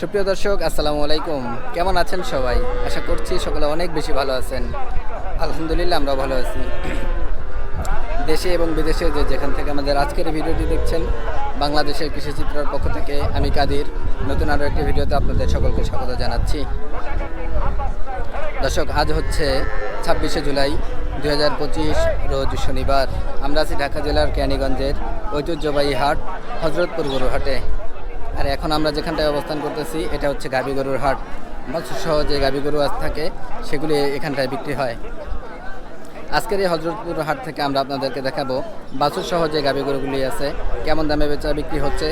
সুপ্রিয় দর্শক, আসসালামু আলাইকুম। কেমন আছেন সবাই? আশা করছি সকলে অনেক বেশি ভালো আছেন। আলহামদুলিল্লাহ, আমরাও ভালো আছি। দেশে এবং বিদেশে যেখান থেকে আমাদের আজকের ভিডিওটি দেখছেন, বাংলাদেশের কৃষিচিত্রের পক্ষ থেকে আমি কাদির নতুন আরও একটি ভিডিওতে আপনাদের সকলকে স্বাগত জানাচ্ছি। দর্শক, আজ হচ্ছে 26শে জুলাই 2025 রোজ শনিবার। আমরা আছি ঢাকা জেলার কেরানীগঞ্জের ঐতিহ্যবাহী হাট হজরতপুর গরুর হাটে। আর এখন আমরা যেখানটায় অবস্থান করতেছি এটা হচ্ছে গাভী গরুর হাট। বাছুর সহ যে গাভী গরু আজ থাকে সেগুলি এখানটায় বিক্রি হয়। আজকের এই হজরতপুর হাট থেকে আমরা আপনাদেরকে দেখাবো বাছুর সহ যে গাভী গরুগুলি আছে কেমন দামে বেচা বিক্রি হচ্ছে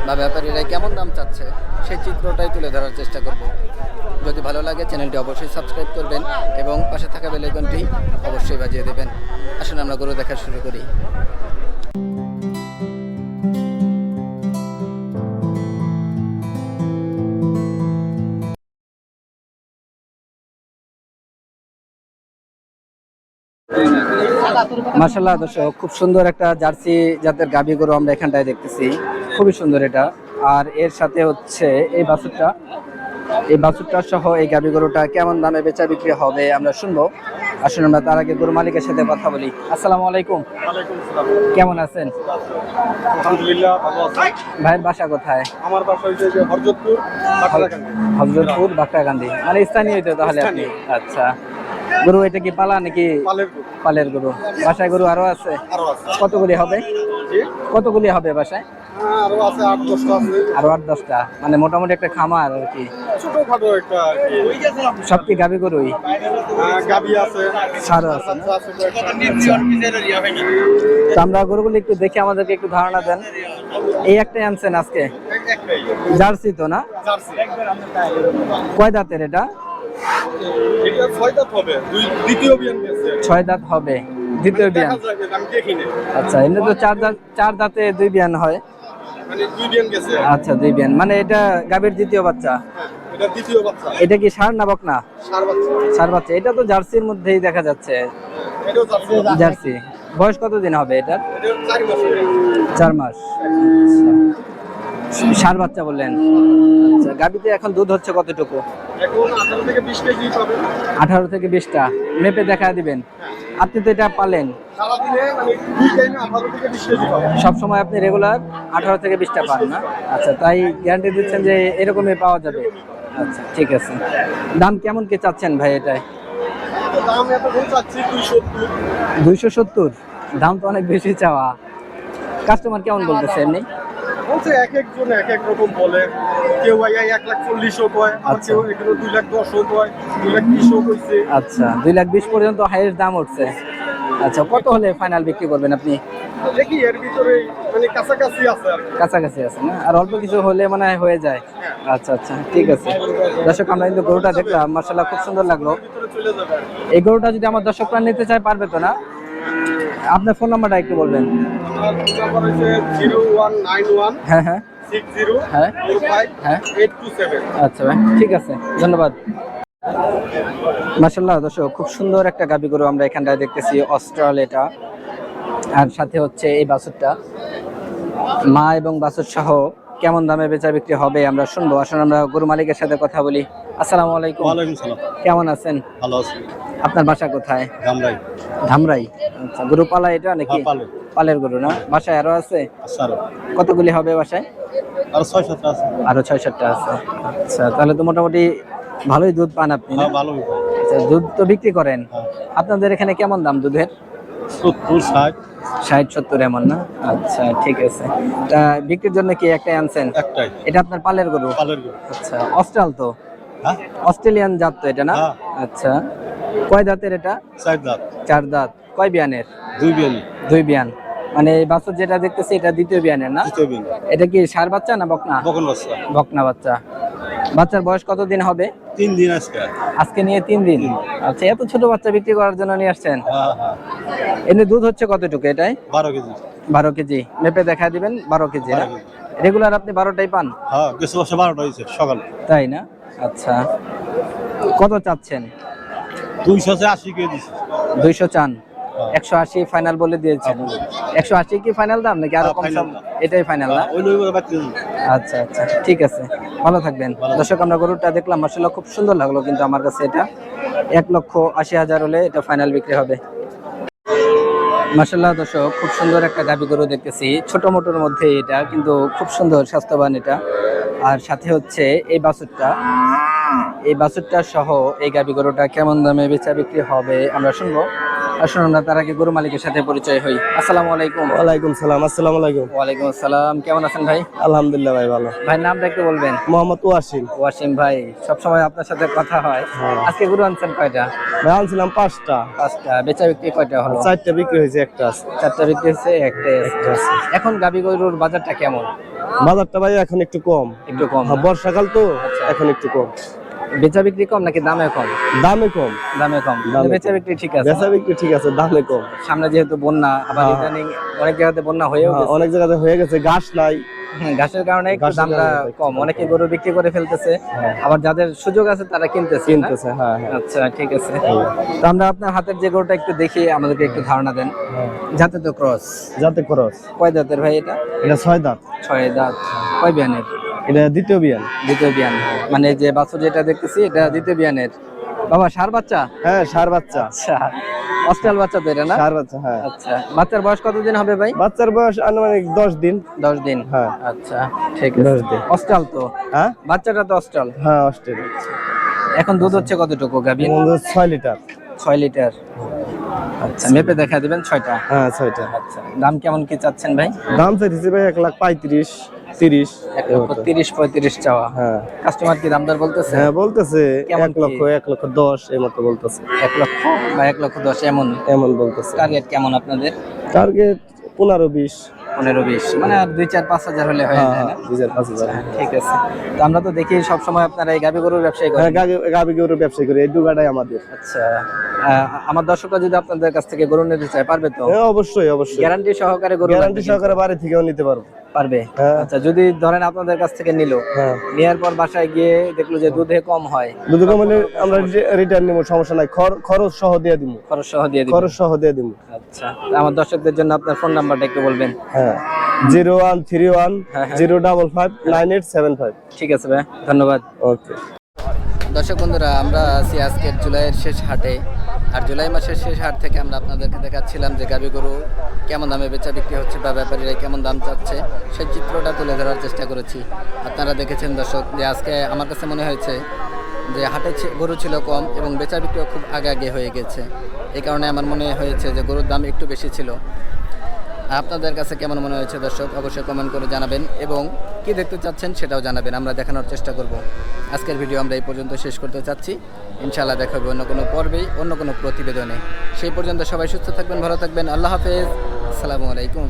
বা ব্যাপারীরা কেমন দাম চাচ্ছে সেই চিত্রটাই তুলে ধরার চেষ্টা করব। যদি ভালো লাগে চ্যানেলটি অবশ্যই সাবস্ক্রাইব করবেন এবং পাশে থাকা বেল আইকনটি অবশ্যই বাজিয়ে দেবেন। আসুন আমরা গরু দেখা শুরু করি। মাশাআল্লাহ দর্শক, খুব সুন্দর একটা জার্সি জাতের গাভী গরু আমরা এখানটায় দেখতেছি। খুবই সুন্দর এটা। আর এর সাথে হচ্ছে এই বাছুরটা সহ এই গাভী গরুটা কেমন দামে বেচা বিক্রি হবে আমরা শুনবো। আসুন আমরা তার আগে গরু মালিকের সাথে কথা বলি। আসসালামু আলাইকুম। কেমন আছেন? আলহামদুলিল্লাহ, ভালো আছি। ভাইয়ের বাসা কোথায়? আমার বাসা হচ্ছে যে হরজতপুর বাকরাকান্দি। হজরতপুর বাকরাকান্দি, মানে স্থানীয় তো তাহলে আপনি? আচ্ছা, গরু এটা কি পালা নাকি? পালের গরু। বাসায় গরু আরো আছে? আরো আছে। কতগুলি হবে? কতগুলি হবে বাসায়? আরো আছে 8-10টা আছে। আরো 8-10টা, মানে মোটামুটি একটা খামার আর কি। ছোটখাটো একটা সব কি গাভী গরুই? গাবি আছে, সারও আছে না? তো আমরা গরুগুলি একটু দেখে আমাদেরকে একটু ধারণা দেন। এই একটাই আনছেন আজকে? একটাই জার্সি তো না? জার্সি। কয় দাঁতের এটা? এটা 6 দাঁত হবে, দ্বিতীয় বিয়ান গেছে। 6 দাঁত হবে, দ্বিতীয় বিয়ান। দেখা যাবে, আমি দেখিনি। আচ্ছা, এমনি তো 4 দাঁতে 2 বিয়ান হয়। মানে 2 বিয়ান গেছে। আচ্ছা, 2 বিয়ান, মানে এটা গাভীর দ্বিতীয় বাচ্চা। হ্যাঁ, এটা দ্বিতীয় বাচ্চা। এটা কি ষাঁড় না বকনা? ষাঁড় বাচ্চা। ষাঁড় বাচ্চা। এটা তো জার্সির মধ্যেই দেখা যাচ্ছে। এটাও জার্সি। জার্সি। বয়স কতদিন হবে এটা? এটা 4 মাস হবে। 4 মাস। ষাঁড় বাচ্চা বললেন। আচ্ছা, গাভীতে এখন দুধ হচ্ছে কতটুকু? এখন 18 থেকে 20 কেজি পাবে। 18 থেকে 20টা মেপে দেখা দিবেন। আপনি তো এটা পালেন সারাদিনে, মানে 2 টাইমে 18 থেকে 20 কেজি পাবে। সব সময়, আপনি রেগুলার 18 থেকে 20টা পান না? আচ্ছা, তাই গ্যারান্টি দিচ্ছেন যে এরকমই পাওয়া যাবে? আচ্ছা, ঠিক আছে। দাম কেমন কি চাচ্ছেন ভাই এটাই? দাম এখন চাচ্ছি 270। 270? দাম তো অনেক বেশি চাওয়া। কাস্টমার কেমন বলতেছে এমনি? বলছে এক একজন এক এক রকম বলে। কেউ 1,40,000 কয়, আর আচ্ছা। কেউ এগুলো 2,10,000 কয়, 2,20,000 কইছে। আচ্ছা, 2,20,000 পর্যন্ত হাইয়েস্ট দাম উঠছে। আচ্ছা, কত হলে ফাইনাল বিক্রি করবেন আপনি? দেখি এর ভিতরে মানে কাছাকাছি আছে আর কি। কাছাকাছি আছে না? আর অল্প কিছু হলে মনে হয় হয়ে যায়। আচ্ছা আচ্ছা, ঠিক আছে। দর্শক, আমরা কিন্তু গরুটা দেখলাম, মাশাআল্লাহ খুব সুন্দর লাগলো। ভিতরে চলে যাবে আর কি। এই গরুটা যদি আমার দর্শকরা নিতে চায় পারবে তো না? আপনার ফোন নাম্বারটা একটু বলবেন। আমার ফোন নাম্বার হচ্ছে 0191 হ্যাঁ হ্যাঁ 60 হ্যাঁ 45 হ্যাঁ 827। আচ্ছা ভাই, ঠিক আছে, ধন্যবাদ। মাশাআল্লাহ দর্শক, খুব সুন্দর একটা গাভী গরু আমরা এখানটায় দেখতেছি, অস্ট্রাল এটা। আর সাথে হচ্ছে এই বাছুরটা। মা এবং বাছুর সহ কেমন দামে বেচা বিক্রি হবে আমরা শুনবো। আসলে আমরা গরু মালিকের সাথে কথা বলি। আসসালামু আলাইকুম। ওয়ালাইকুম সালাম। কেমন আছেন? ভালো আছি। আপনার বাসা কোথায়? গামরাই। ধামরাই। আচ্ছা, গরু পালা এটা নাকি? পালে। পালের গরু না? বাসায় আরো আছে? আরো কতগুলি হবে বাসায়? 6-7টা আছে। আরো 6-7টা আছে। আচ্ছা, তাহলে তো মোটামুটি ভালোই দুধ পান আপনি না? হ্যাঁ, ভালো। আচ্ছা, দুধ তো বিক্রি করেন। হ্যাঁ। আপনাদের এখানে কেমন দাম দুধের? 70-60। 60-70 এমন না? আচ্ছা, ঠিক আছে। তা বিক্রির জন্য কি একটাই আনছেন? একটাই। এটা আপনার পালের গরু? পালের গরু। আচ্ছা, অস্ট্রাল তো? হ্যাঁ, অস্ট্রেলিয়ান জাত তো এটা না? হ্যাঁ। আচ্ছা, কয় দাঁতের এটা? 4 দাঁত। 4 দাঁত। কয় বিয়ানের? 2 বিয়ানি। 2 বিয়ান। মানে এই বাছুর যেটা দেখতেছি এটা দ্বিতীয় বিয়ানের না? দ্বিতীয় বিয়ানি। এটা কি ষাঁড় বাচ্চা না বকনা? বকন বাচ্চা। বকনা বাচ্চা। বাচ্চার বয়স কতদিন হবে? 3 দিন আজকে। আজকে নিয়ে 3 দিন। আচ্ছা, এত ছোট বাচ্চা বিক্রি করার জন্য নিয়ে আসছেন? হ্যাঁ হ্যাঁ। এমনি দুধ হচ্ছে কতটুকু এটাই? 12 কেজি। 12 কেজি। মেপে দেখা দিবেন 12 কেজি না? 12 কেজি। রেগুলার আপনি 12টাই পান? হ্যাঁ, গেছে বছর 12টা হয়েছে সকালে। তাই না? আচ্ছা, কত চাচ্ছেন? 280 কেজি। 200 চান? 180 ফাইনাল বলে দিয়েছেন। 180 কি ফাইনাল দাম নাকি আরো কম? final এটাই ফাইনাল না? ওই লইব বাকি। আচ্ছা আচ্ছা, ঠিক আছে, ভালো থাকবেন। দর্শক, আমরা গরুটা দেখলাম, মাশাআল্লাহ খুব সুন্দর লাগলো, কিন্তু আমার কাছে এটা 1,80,000 হলে এটা ফাইনাল বিক্রি হবে। মাশাআল্লাহ দর্শক, খুব সুন্দর একটা গাভী গরু দেখতেছি, ছোট মোটোর মধ্যে এটা, কিন্তু খুব সুন্দর স্বাস্থ্যবান এটা। আর সাথে হচ্ছে এই বাছুরটা সহ এই গাভী গরুটা কেমন দামে বেচা বিক্রি হবে আমরা শুনবো। আসুন আমরা তার আগে গরু মালিকের সাথে পরিচয় হই। আসসালামু আলাইকুম। ওয়ালাইকুম সালাম। আসসালামু আলাইকুম। ওয়ালাইকুম আসসালাম, কেমন আছেন ভাই? আলহামদুলিল্লাহ ভাই, ভালো। ভাই নামটা একটু বলবেন? মোহাম্মদ ওয়াসিম। ওয়াসিম ভাই, সবসময় আপনার সাথে কথা হয়। আজকে গরু আনছেন কয়টা? ভাই আনছিলাম 5টা। 5টা, বেচা বিক্রি কয়টা হলো? 4টা বিক্রি হয়েছে, একটা আছে। 4টা বিক্রি হয়েছে, একটা আছে। এখন গাভী গরুর বাজারটা কেমন? বাজারটা ভাই এখন একটু কম। একটু কম? হ্যাঁ, বর্ষাকাল তো, এখন একটু কম। বেচা বিক্রি কম নাকি দামে কম? দামে কম। দামে কম, বেচা বিক্রি ঠিক আছে। বেচা বিক্রি ঠিক আছে, দামে কম। সামনে যেহেতু বন্যা, আবার ইদানিং অনেক জায়গাতে বন্যা হয়েও গেছে। অনেক জায়গাতে হয়ে গেছে, ঘাস নাই। ঘাসের কারণে একটু দামটা কম, অনেকে গরু বিক্রি করে ফেলতেছে, আবার যাদের সুযোগ আছে তারা কিনতেছে। হ্যাঁ। আচ্ছা, ঠিক আছে। তো আমরা আপনার হাতের যে গরুটা একটু দেখি, আমাদেরকে একটু ধারণা দেন। যাতে তো ক্রস, যাতে খরচ। কয় দাঁতের ভাই এটা? এটা 6 দাঁত। 6 দাঁত। কয় বিয়ানের? এটা দ্বিতীয় বিয়ান। দ্বিতীয় বিয়ান, মানে যে বাছুর যেটা দেখতেছি এটা দ্বিতীয় বিয়ানের। বাবা, ষাঁড় বাচ্চা? হ্যাঁ, ষাঁড় বাচ্চা। আচ্ছা, অস্ট্রাল বাচ্চা তো এটা না? ষাঁড় বাচ্চা, হ্যাঁ। আচ্ছা, বাচ্চার বয়স কতদিন হবে ভাই? বাচ্চার বয়স আনুমানিক 10 দিন। 10 দিন, হ্যাঁ। আচ্ছা, ঠিক আছে। 10 দিন। অস্ট্রাল তো? হ্যাঁ, বাচ্চাটা তো অস্ট্রাল। হ্যাঁ, অস্ট্রেলিয়া। এখন দুধ হচ্ছে কতটুকু গাভী? 6 লিটার। 6 লিটার। আচ্ছা, মেপে দেখা দিবেন 6টা? হ্যাঁ, 6টা। আচ্ছা, দাম কেমন কি চাচ্ছেন ভাই? দাম চাইতেছি ভাই 1,35,000, 30। 1,30,000-1,35,000 চাওয়া। হ্যাঁ। কাস্টমার কি দামদার বলতেছে? হ্যাঁ, বলতেছে কেমন 1 লক্ষ, 1,10,000 এই মতো বলতেছে। 1 লক্ষ বা 1,10,000 এমন বলতেছে। টার্গেট কেমন আপনাদের? টার্গেট 15-20। 15-20, মানে আর 2-4-5 হাজার হলে হয়ে যায় না? 2,000-5,000। ঠিক আছে। তো আমরা তো দেখি সব সময় আপনারা এই গাভী গরুর ব্যবসায়ী হ্যাঁ, করেন। গাবি গরুর ব্যবসা করি, এই দুগাটাই আমাদের। আচ্ছা, আমার দর্শকরা যদি আপনাদের কাছ থেকে গরু নিতে চায়, পারবে তো? হ্যাঁ, অবশ্যই অবশ্যই। গ্যারান্টি সহকারে গরু গ্যারান্টি লাগবে সহকারে বাড়ি থেকেও নিতে পারবো। পারবে? হ্যাঁ। আচ্ছা, যদি ধরেন আপনাদের কাছ থেকে নিল, হ্যাঁ, নেওয়ার পর বাসায় গিয়ে দেখলো যে দুধে কম হয়, দুধ কমালে আমরা রিটার্ন নিব, সমস্যা নাই। খরচ সহ দিয়ে দিব। খরচ সহ দিয়ে দিবেন? খরচ সহ দিয়ে দিব। আচ্ছা, আমার দর্শকদের জন্য আপনার ফোন নাম্বারটা একটু বলবেন? হ্যাঁ, 0131 055 9875। ঠিক আছে ভাই, ধন্যবাদ। ওকে। দর্শক বন্ধুরা, আমরা আছি আজকের জুলাইয়ের শেষ হাটে। আর জুলাই মাসের শেষ হাট থেকে আমরা আপনাদেরকে দেখাচ্ছিলাম যে গাভী গরু কেমন দামে বেচা বিক্রি হচ্ছে বা ব্যাপারীরা কেমন দাম চাচ্ছে, সেই চিত্রটা তুলে ধরার চেষ্টা করেছি। আপনারা দেখেছেন দর্শক যে আজকে আমার কাছে মনে হয়েছে যে হাটে গরু ছিল কম এবং বেচা বিক্রিও খুব আগে হয়ে গেছে। এই কারণে আমার মনে হয়েছে যে গরুর দাম একটু বেশি ছিল। আপনাদের কাছে কেমন মনে হয়েছে দর্শক, অবশ্যই কমেন্ট করে জানাবেন, এবং কি দেখতে চাচ্ছেন সেটাও জানাবেন, আমরা দেখানোর চেষ্টা করব। আজকের ভিডিও আমরা এই পর্যন্ত শেষ করতে চাচ্ছি। ইনশাআল্লাহ দেখা হবে অন্য কোনো পর্বেই, অন্য কোনো প্রতিবেদনে। সেই পর্যন্ত সবাই সুস্থ থাকবেন, ভালো থাকবেন। আল্লাহ হাফেজ, আসসালামু আলাইকুম।